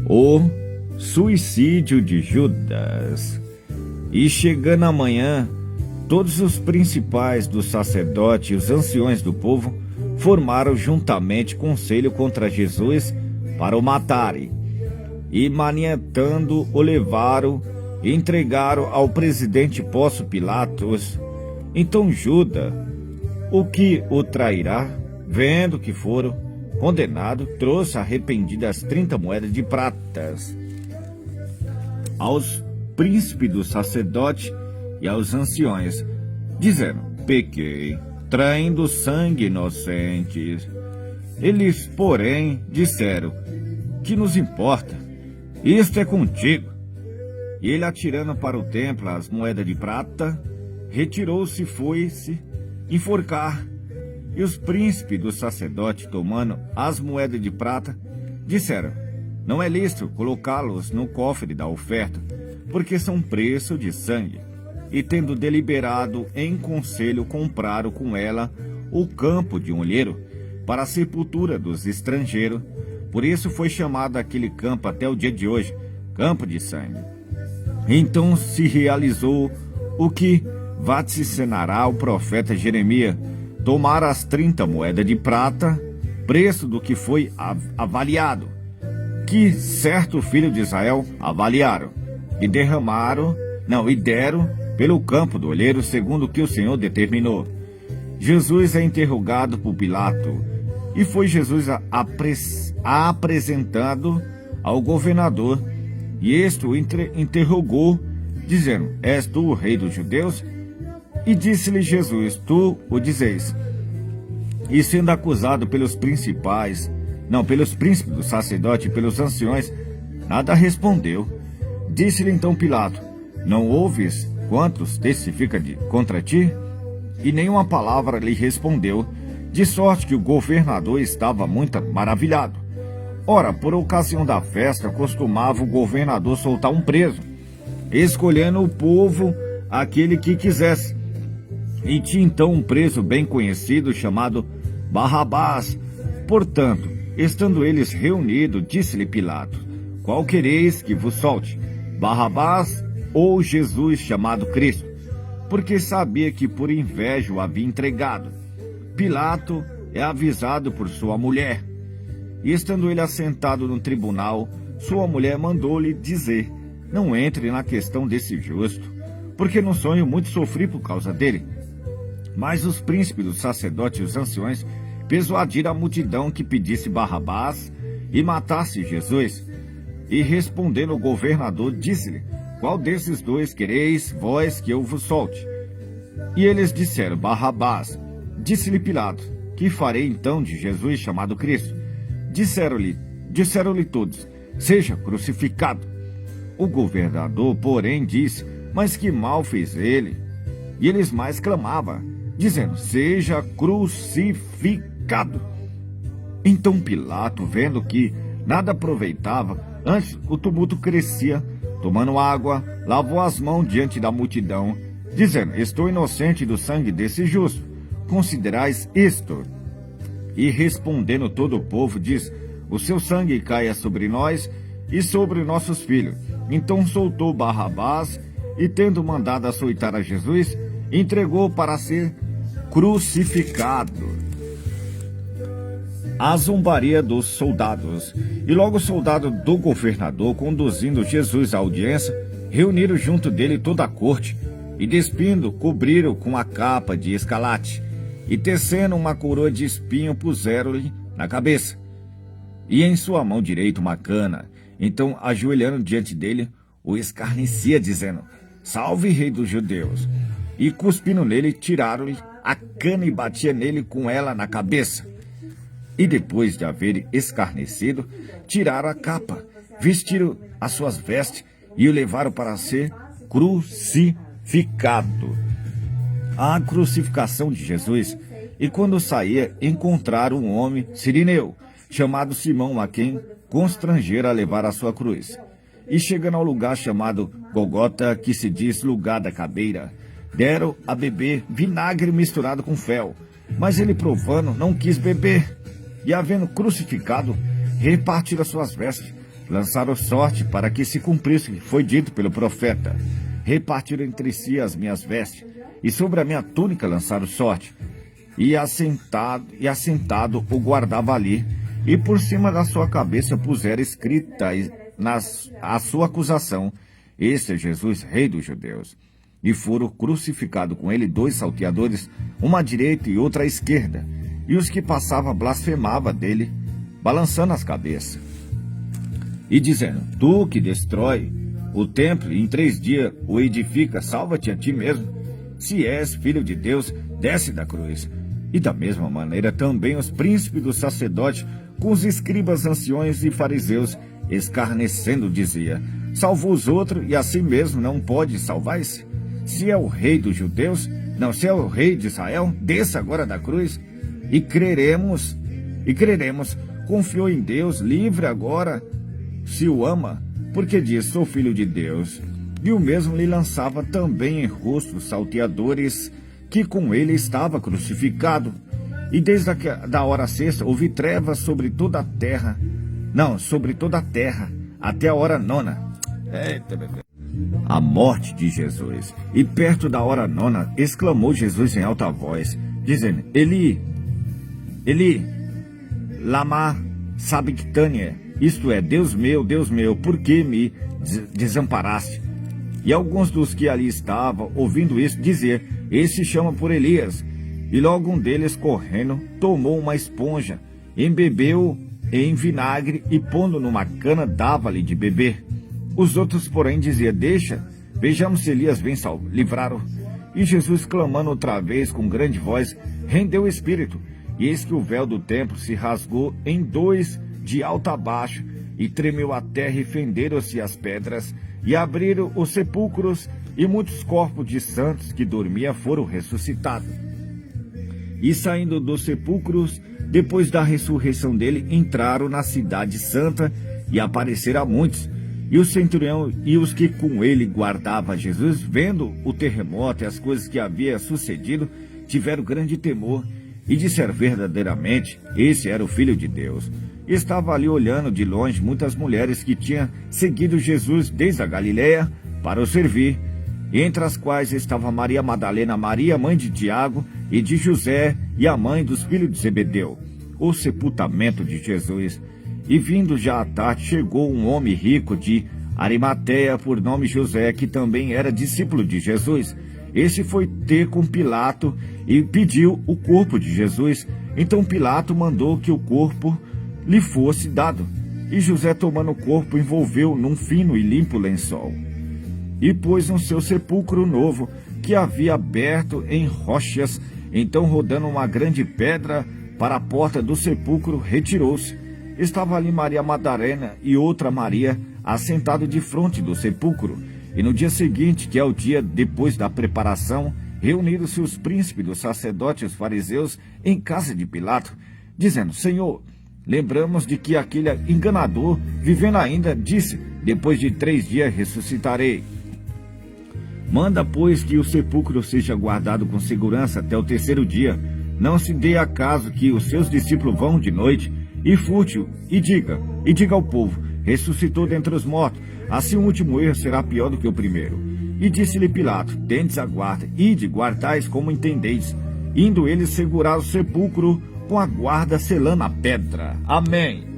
O suicídio de Judas. E chegando amanhã, todos os principais dos sacerdotes e os anciões do povo formaram juntamente conselho contra Jesus para o matarem. E manietando o levaram e entregaram ao presidente Pôncio Pilatos. Então Judas, o que o trairá, vendo que foram condenado, trouxe arrependidas 30 moedas de pratas aos príncipes dos sacerdotes e aos anciões, dizendo: pequei, traindo sangue inocente. Eles, porém, disseram: que nos importa? Isto é contigo. E ele, atirando para o templo as moedas de prata, retirou-se e foi-se enforcar. E os príncipes dos sacerdotes, tomando as moedas de prata, disseram: não é lícito colocá-los no cofre da oferta, porque são preço de sangue. E tendo deliberado em conselho, compraram com ela o campo de um olheiro para a sepultura dos estrangeiros. Por isso foi chamado aquele campo até o dia de hoje, Campo de Sangue. Então se realizou o que vaticinará o profeta Jeremias: tomar as 30 moedas de prata, preço do que foi avaliado, que certo filho de Israel avaliaram, e deram pelo campo do olheiro, segundo o que o Senhor determinou. Jesus é interrogado por Pilato, e foi Jesus apresentado ao governador, e este o interrogou, dizendo: és tu o rei dos judeus? E disse-lhe Jesus: tu o dizeis. E sendo acusado pelos príncipes dos sacerdotes e pelos anciões, nada respondeu. Disse-lhe então Pilato: não ouves quantos testificam contra ti? E nenhuma palavra lhe respondeu, de sorte que o governador estava muito maravilhado. Ora, por ocasião da festa, costumava o governador soltar um preso, escolhendo o povo aquele que quisesse. E tinha então um preso bem conhecido, chamado Barrabás. Portanto, estando eles reunidos, disse-lhe Pilato: qual quereis que vos solte, Barrabás ou Jesus chamado Cristo? Porque sabia que por inveja o havia entregado. Pilato é avisado por sua mulher. E estando ele assentado no tribunal, sua mulher mandou-lhe dizer: não entre na questão desse justo, porque no sonho muito sofri por causa dele. Mas os príncipes dos sacerdotes e os anciões persuadiram a multidão que pedisse Barrabás e matasse Jesus. E respondendo o governador, disse-lhe: qual desses dois quereis vós que eu vos solte? E eles disseram: Barrabás. Disse-lhe Pilato: que farei então de Jesus chamado Cristo? Disseram-lhe todos: seja crucificado. O governador, porém, disse: mas que mal fez ele? E eles mais clamavam, dizendo: seja crucificado. Então Pilato, vendo que nada aproveitava, antes o tumulto crescia, tomando água, lavou as mãos diante da multidão, dizendo: estou inocente do sangue desse justo. Considerais isto? E respondendo todo o povo, diz: o seu sangue caia sobre nós e sobre nossos filhos. Então soltou Barrabás, e tendo mandado açoitar a Jesus, entregou para ser crucificado. A zombaria dos soldados. E logo o soldado do governador, conduzindo Jesus à audiência, reuniram junto dele toda a corte, e despindo, cobriram com a capa de escarlate, e tecendo uma coroa de espinho, puseram-lhe na cabeça, e em sua mão direita uma cana. Então, ajoelhando diante dele, o escarnecia, dizendo: salve, rei dos judeus! E cuspindo nele, tiraram-lhe a cana e batia nele com ela na cabeça. E depois de haver escarnecido, tiraram a capa, vestiram as suas vestes e o levaram para ser crucificado. A crucificação de Jesus. E quando saía, encontraram um homem sirineu, chamado Simão, a quem constrangeram a levar a sua cruz. E chegando ao lugar chamado Golgota, que se diz lugar da caveira, deram a beber vinagre misturado com fel. Mas ele, provando, não quis beber. E havendo crucificado, repartiram as suas vestes, lançaram sorte para que se cumprisse o que foi dito pelo profeta. Repartiram entre si as minhas vestes, e sobre a minha túnica lançaram sorte. E assentado o guardava ali, e por cima da sua cabeça puseram escrita a sua acusação: Este é Jesus, Rei dos Judeus. E foram crucificados com ele 2 salteadores, uma à direita e outra à esquerda. E os que passavam blasfemavam dele, balançando as cabeças, e dizendo: Tu que destrói o templo e em 3 dias o edifica, salva-te a ti mesmo. Se és filho de Deus, desce da cruz. E da mesma maneira também os príncipes dos sacerdotes, com os escribas, anciões e fariseus, escarnecendo, dizia: Salvou os outros e a si mesmo não pode salvar-se? Se é o rei dos judeus, não, se é o rei de Israel, desça agora da cruz e creremos. Confiou em Deus, livre agora, se o ama, porque diz: Sou filho de Deus. E o mesmo lhe lançava também em rosto os salteadores, que com ele estava crucificado. E desde a hora sexta houve trevas sobre toda a terra, até a hora 9. A morte de Jesus. E perto da hora 9, exclamou Jesus em alta voz, dizendo: Eli, Eli, lama sabachthani, isto é, Deus meu, por que me desamparaste? E alguns dos que ali estavam, ouvindo isso, dizer: Este chama por Elias. E logo um deles, correndo, tomou uma esponja, embebeu em vinagre e, pondo numa cana, dava-lhe de beber. Os outros, porém, diziam: Deixa, vejamos se Elias vem livrar-o. E Jesus, clamando outra vez com grande voz, rendeu o espírito. E eis que o véu do templo se rasgou em 2 de alto a baixo, e tremeu a terra, e fenderam-se as pedras, e abriram os sepulcros, e muitos corpos de santos que dormiam foram ressuscitados. E saindo dos sepulcros, depois da ressurreição dele, entraram na cidade santa, e apareceram a muitos. E o centurião e os que com ele guardavam Jesus, vendo o terremoto e as coisas que havia sucedido, tiveram grande temor, e disseram: Verdadeiramente, esse era o Filho de Deus. Estava ali olhando de longe muitas mulheres que tinham seguido Jesus desde a Galileia para o servir, entre as quais estava Maria Madalena, Maria, mãe de Tiago e de José, e a mãe dos filhos de Zebedeu. O sepultamento de Jesus. E vindo já à tarde, chegou um homem rico de Arimateia, por nome José, que também era discípulo de Jesus. Esse foi ter com Pilato e pediu o corpo de Jesus. Então Pilato mandou que o corpo lhe fosse dado. E José, tomando o corpo, envolveu num fino e limpo lençol, e pôs no seu sepulcro novo, que havia aberto em rochas. Então, rodando uma grande pedra para a porta do sepulcro, retirou-se. Estava ali Maria Madalena e outra Maria, assentado de frente do sepulcro. E no dia seguinte, que é o dia depois da preparação, reuniram-se os príncipes dos sacerdotes e os fariseus em casa de Pilato, dizendo: Senhor, lembramos de que aquele enganador, vivendo ainda, disse: Depois de 3 dias ressuscitarei. Manda, pois, que o sepulcro seja guardado com segurança até o 3º dia. Não se dê acaso que os seus discípulos vão de noite e furte-o, e diga ao povo: ressuscitou dentre os mortos. Assim o último erro será pior do que o primeiro. E disse-lhe Pilato: tendes a guarda, ide, guardais como entendeis. Indo eles segurar o sepulcro com a guarda, selando a pedra. Amém.